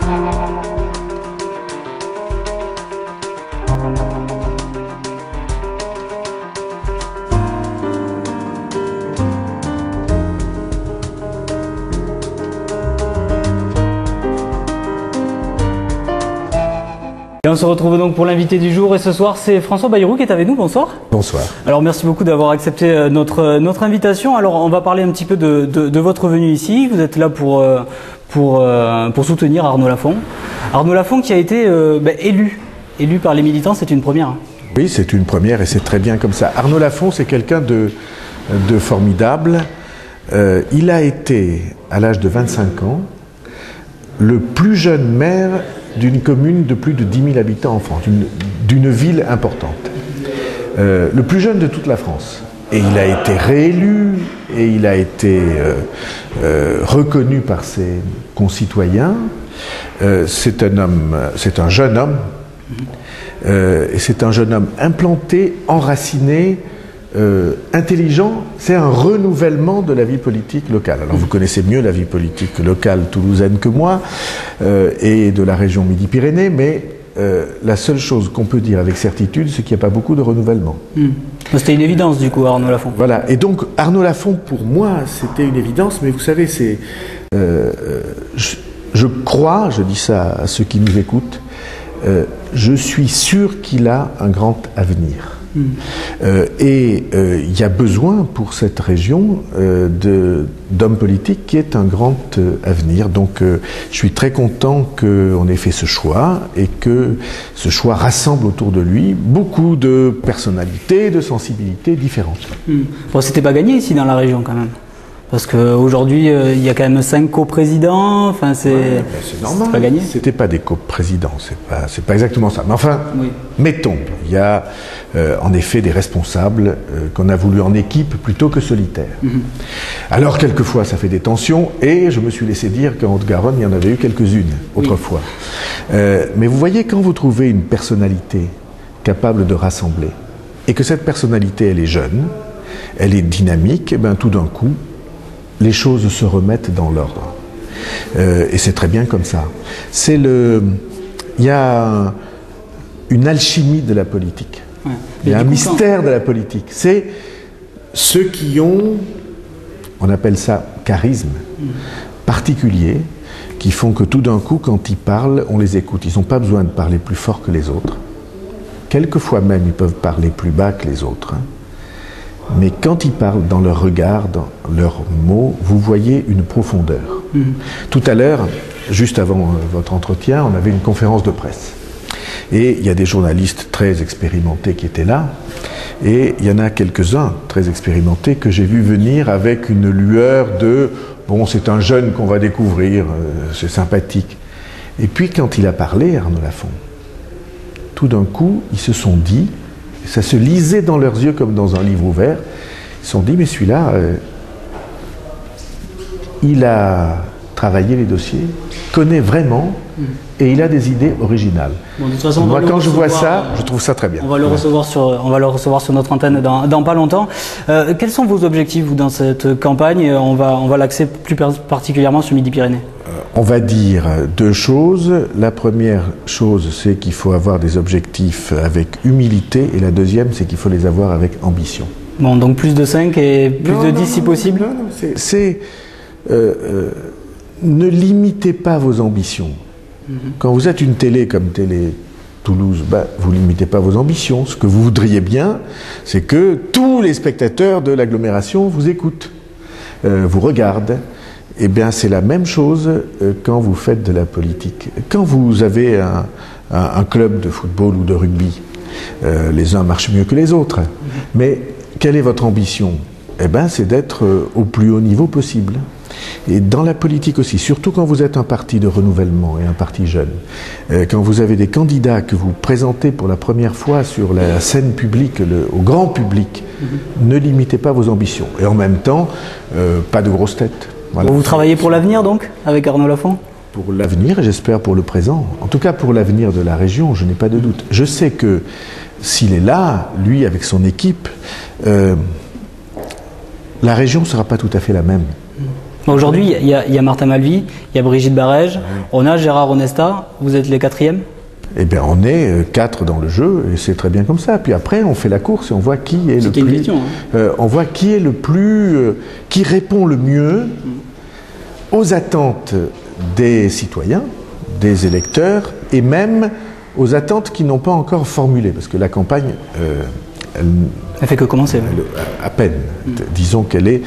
Et on se retrouve donc pour l'invité du jour et ce soir c'est François Bayrou qui est avec nous, bonsoir. Bonsoir. Alors merci beaucoup d'avoir accepté notre invitation. Alors on va parler un petit peu de votre venue ici. Vous êtes là pour soutenir Arnaud Lafont. Arnaud Lafont qui a été élu par les militants, c'est une première. Oui, c'est une première et c'est très bien comme ça. Arnaud Lafont, c'est quelqu'un de formidable. Il a été, à l'âge de 25 ans, le plus jeune maire d'une commune de plus de 10 000 habitants en France, d'une ville importante. Le plus jeune de toute la France. Et il a été réélu, et il a été reconnu par ses concitoyens. C'est un jeune homme, et c'est un jeune homme implanté, enraciné, intelligent. C'est un renouvellement de la vie politique locale. Alors vous connaissez mieux la vie politique locale toulousaine que moi, et de la région Midi-Pyrénées, mais la seule chose qu'on peut dire avec certitude, c'est qu'il n'y a pas beaucoup de renouvellement. C'était une évidence du coup, Arnaud Lafont. Voilà, et donc Arnaud Lafont, pour moi, c'était une évidence, mais vous savez, c'est... je crois, je dis ça à ceux qui nous écoutent, je suis sûr qu'il a un grand avenir. Il y a besoin pour cette région d'hommes politiques qui aient un grand avenir. Donc je suis très content qu'on ait fait ce choix et que ce choix rassemble autour de lui beaucoup de personnalités, de sensibilités différentes. Bon, c'était pas gagné ici dans la région quand même. Parce qu'aujourd'hui, il y a quand même 5 coprésidents, enfin c'est normal. Pas gagné. C'était pas des coprésidents, c'est pas exactement ça. Mais enfin, oui. Mettons, il y a en effet des responsables qu'on a voulu en équipe plutôt que solitaires. Alors quelquefois ça fait des tensions, et je me suis laissé dire qu'en Haute-Garonne, il y en avait eu quelques-unes autrefois. Mais vous voyez, quand vous trouvez une personnalité capable de rassembler, et que cette personnalité, elle est jeune, elle est dynamique, et bien tout d'un coup, les choses se remettent dans l'ordre. Et c'est très bien comme ça. Il y a une alchimie de la politique. Ouais. Il y a un mystère de la politique. C'est ceux qui ont, on appelle ça charisme, particulier, qui font que tout d'un coup, quand ils parlent, on les écoute. Ils n'ont pas besoin de parler plus fort que les autres. Quelquefois même, ils peuvent parler plus bas que les autres. Mais quand ils parlent, dans leur regard, dans leurs mots, vous voyez une profondeur. Tout à l'heure, juste avant votre entretien, on avait une conférence de presse. Et il y a des journalistes très expérimentés qui étaient là. Et il y en a quelques-uns très expérimentés que j'ai vu venir avec une lueur de « bon, c'est un jeune qu'on va découvrir, c'est sympathique ». Et puis quand il a parlé, Arnaud Lafont, tout d'un coup, ils se sont dit, ça se lisait dans leurs yeux comme dans un livre ouvert, ils se sont dit, mais celui-là, il a travaillé les dossiers, connaît vraiment, et il a des idées originales. Bon, de toute façon, moi, quand je vois ça, je trouve ça très bien. On va le recevoir sur notre antenne dans pas longtemps. Quels sont vos objectifs, vous, dans cette campagne? On va l'axer plus particulièrement sur Midi-Pyrénées. On va dire 2 choses. La première chose, c'est qu'il faut avoir des objectifs avec humilité, et la deuxième, c'est qu'il faut les avoir avec ambition. Bon, donc plus de 5 et plus de 10 si possible. Ne limitez pas vos ambitions. Quand vous êtes une télé comme Télé Toulouse, vous ne limitez pas vos ambitions. Ce que vous voudriez bien, c'est que tous les spectateurs de l'agglomération vous écoutent, vous regardent. Eh bien, c'est la même chose quand vous faites de la politique. Quand vous avez un club de football ou de rugby, les uns marchent mieux que les autres. Mais quelle est votre ambition? Eh bien, c'est d'être au plus haut niveau possible. Et dans la politique aussi, surtout quand vous êtes un parti de renouvellement et un parti jeune, quand vous avez des candidats que vous présentez pour la première fois sur la scène publique, au grand public, ne limitez pas vos ambitions. Et en même temps, pas de grosses têtes. Voilà. Vous travaillez pour l'avenir donc, avec Arnaud Lafont? Pour l'avenir, et j'espère pour le présent. En tout cas pour l'avenir de la région, je n'ai pas de doute. Je sais que s'il est là, lui avec son équipe, la région ne sera pas tout à fait la même. Aujourd'hui, il y a Martin Malvy, il y a Brigitte Barège, on a Gérard Onesta, vous êtes les quatrièmes? Eh bien, on est 4 dans le jeu et c'est très bien comme ça. Puis après, on fait la course et on voit qui est le plus. Question, hein. On voit qui est le plus, qui répond le mieux aux attentes des citoyens, des électeurs et même aux attentes qui n'ont pas encore formulées, parce que la campagne, elle fait que commencer. À peine. Disons qu'elle est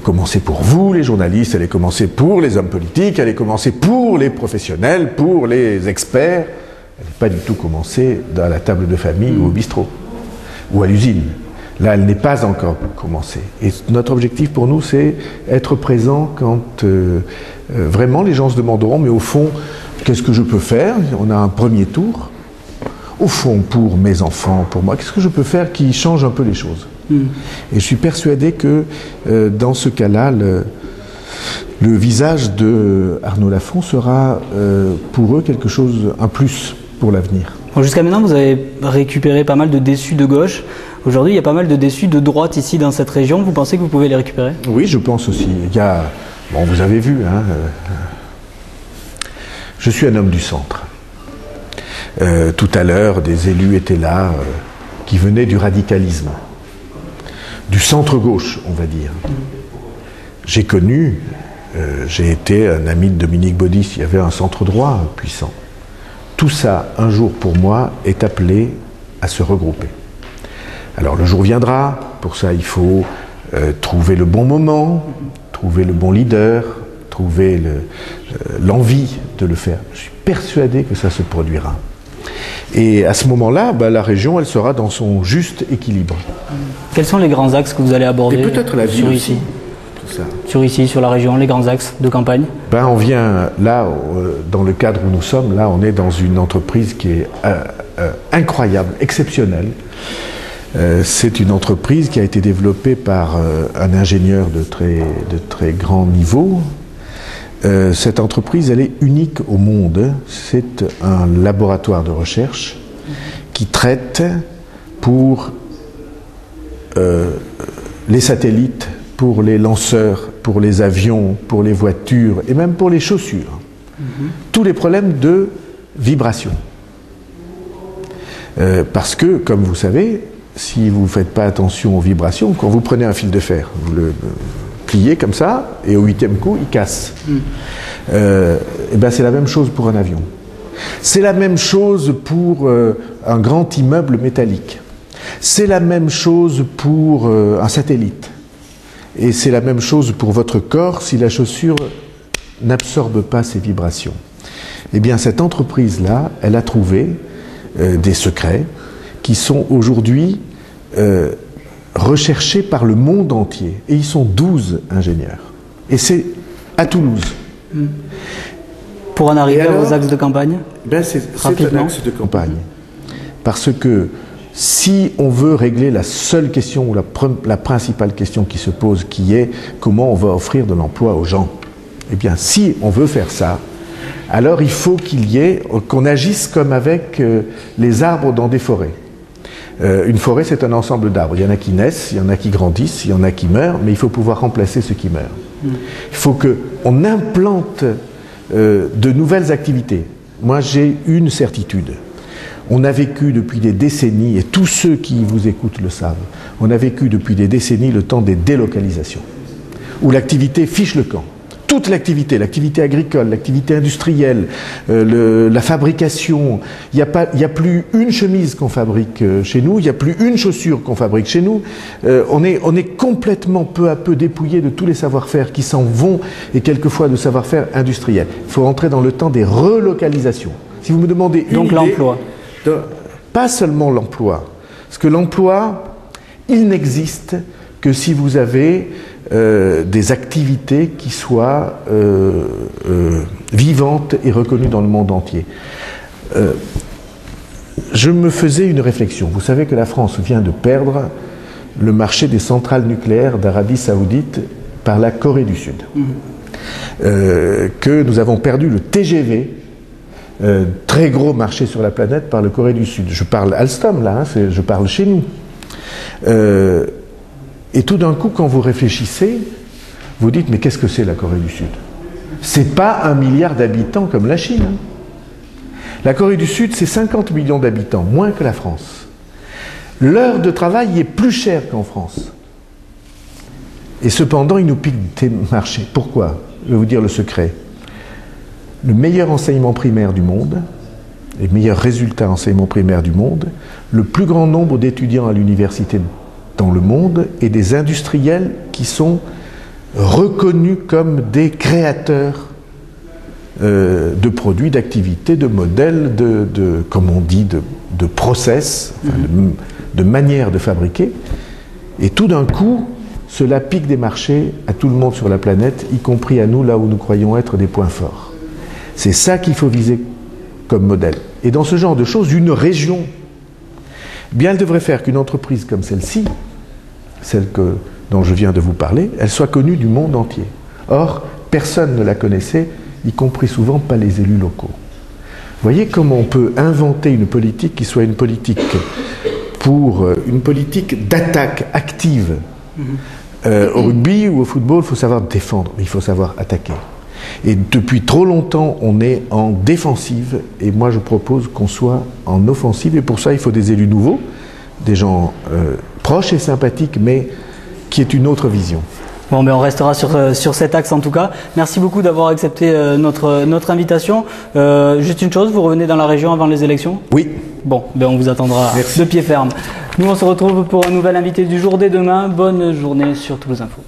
commencée pour vous, les journalistes, elle est commencée pour les hommes politiques, elle est commencée pour les professionnels, pour les experts. Elle n'est pas du tout commencée dans la table de famille ou au bistrot, ou à l'usine. Là, elle n'est pas encore commencée. Et notre objectif pour nous, c'est être présent quand vraiment les gens se demanderont, mais au fond, qu'est-ce que je peux faire? On a un premier tour. Au fond, pour mes enfants, pour moi, qu'est-ce que je peux faire qui change un peu les choses? Et je suis persuadé que dans ce cas-là, le visage de Arnaud Lafont sera pour eux quelque chose, un plus pour l'avenir. Bon, jusqu'à maintenant, vous avez récupéré pas mal de déçus de gauche. Aujourd'hui, il y a pas mal de déçus de droite ici dans cette région. Vous pensez que vous pouvez les récupérer? Oui, je pense aussi. Il y a, bon, vous avez vu, hein, je suis un homme du centre. Tout à l'heure, des élus étaient là qui venaient du radicalisme, du centre-gauche, on va dire. J'ai connu, j'ai été un ami de Dominique Baudis, il y avait un centre-droit puissant. Tout ça, un jour pour moi, est appelé à se regrouper. Alors le jour viendra, pour ça il faut trouver le bon moment, trouver le bon leader, trouver l'envie de le faire. Je suis persuadé que ça se produira. Et à ce moment-là, la région, elle sera dans son juste équilibre. Quels sont les grands axes que vous allez aborder? Et peut-être la ville aussi. Sur la région, les grands axes de campagne? On vient là, dans le cadre où nous sommes, là, on est dans une entreprise qui est incroyable, exceptionnelle. C'est une entreprise qui a été développée par un ingénieur de très grand niveau. Cette entreprise, elle est unique au monde. C'est un laboratoire de recherche qui traite pour les satellites, pour les lanceurs, pour les avions, pour les voitures et même pour les chaussures. Tous les problèmes de vibration. Parce que, comme vous savez, si vous ne faites pas attention aux vibrations, quand vous prenez un fil de fer, vous le pliez comme ça, et au 8e coup, il casse. C'est la même chose pour un avion. C'est la même chose pour un grand immeuble métallique. C'est la même chose pour un satellite. Et c'est la même chose pour votre corps si la chaussure n'absorbe pas ces vibrations. Eh bien, cette entreprise-là, elle a trouvé des secrets qui sont aujourd'hui recherchés par le monde entier. Et ils sont 12 ingénieurs. Et c'est à Toulouse. Pour en arriver à vos axes de campagne? C'est un axe de campagne. Parce que si on veut régler la seule question ou la principale question qui se pose, qui est comment on va offrir de l'emploi aux gens, eh bien, si on veut faire ça, alors il faut qu'on agisse comme avec les arbres dans des forêts. Une forêt, c'est un ensemble d'arbres. Il y en a qui naissent, il y en a qui grandissent, il y en a qui meurent, mais il faut pouvoir remplacer ceux qui meurent. Il faut qu'on implante de nouvelles activités. Moi, j'ai une certitude. On a vécu depuis des décennies, et tous ceux qui vous écoutent le savent, on a vécu depuis des décennies le temps des délocalisations, où l'activité fiche le camp. Toute l'activité agricole, l'activité industrielle, la fabrication, il n'y a plus une chemise qu'on fabrique chez nous, il n'y a plus une chaussure qu'on fabrique chez nous. On est complètement peu à peu dépouillé de tous les savoir-faire qui s'en vont, et quelquefois de savoir-faire industriel. Il faut entrer dans le temps des relocalisations. Si vous me demandez donc l'emploi. Pas seulement l'emploi, parce que l'emploi, il n'existe que si vous avez des activités qui soient vivantes et reconnues dans le monde entier. Je me faisais une réflexion. Vous savez que la France vient de perdre le marché des centrales nucléaires d'Arabie Saoudite par la Corée du Sud. Que nous avons perdu le TGV, très gros marché sur la planète, par la Corée du Sud. Je parle Alstom là, je parle chez nous. Et tout d'un coup, quand vous réfléchissez, Vous dites, mais qu'est-ce que c'est la Corée du Sud? C'est pas 1 milliard d'habitants comme la Chine. La Corée du Sud, c'est 50 millions d'habitants, moins que la France. L'heure de travail est plus chère qu'en France. Et cependant, ils nous piquent des marchés. Pourquoi? Je vais vous dire le secret. Le meilleur enseignement primaire du monde, les meilleurs résultats enseignement primaire du monde, le plus grand nombre d'étudiants à l'université dans le monde et des industriels qui sont reconnus comme des créateurs de produits, d'activités, de modèles, comme on dit, de process, enfin, de manière de fabriquer. Et tout d'un coup, cela pique des marchés à tout le monde sur la planète, y compris à nous, là où nous croyons être des points forts. C'est ça qu'il faut viser comme modèle. Et dans ce genre de choses, une région, bien elle devrait faire qu'une entreprise comme celle-ci, celle dont je viens de vous parler, elle soit connue du monde entier. Or, personne ne la connaissait, y compris souvent pas les élus locaux. Vous voyez comment on peut inventer une politique qui soit une politique d'attaque active. Au rugby ou au football, il faut savoir défendre, mais il faut savoir attaquer. Et depuis trop longtemps, on est en défensive, et moi je propose qu'on soit en offensive, et pour ça il faut des élus nouveaux, des gens proches et sympathiques, mais qui aient une autre vision. Bon, mais on restera sur cet axe en tout cas. Merci beaucoup d'avoir accepté notre invitation. Juste une chose, vous revenez dans la région avant les élections? Oui. Bon, ben on vous attendra de pied ferme. Nous on se retrouve pour un nouvel invité du jour dès demain. Bonne journée sur Toulouse Info.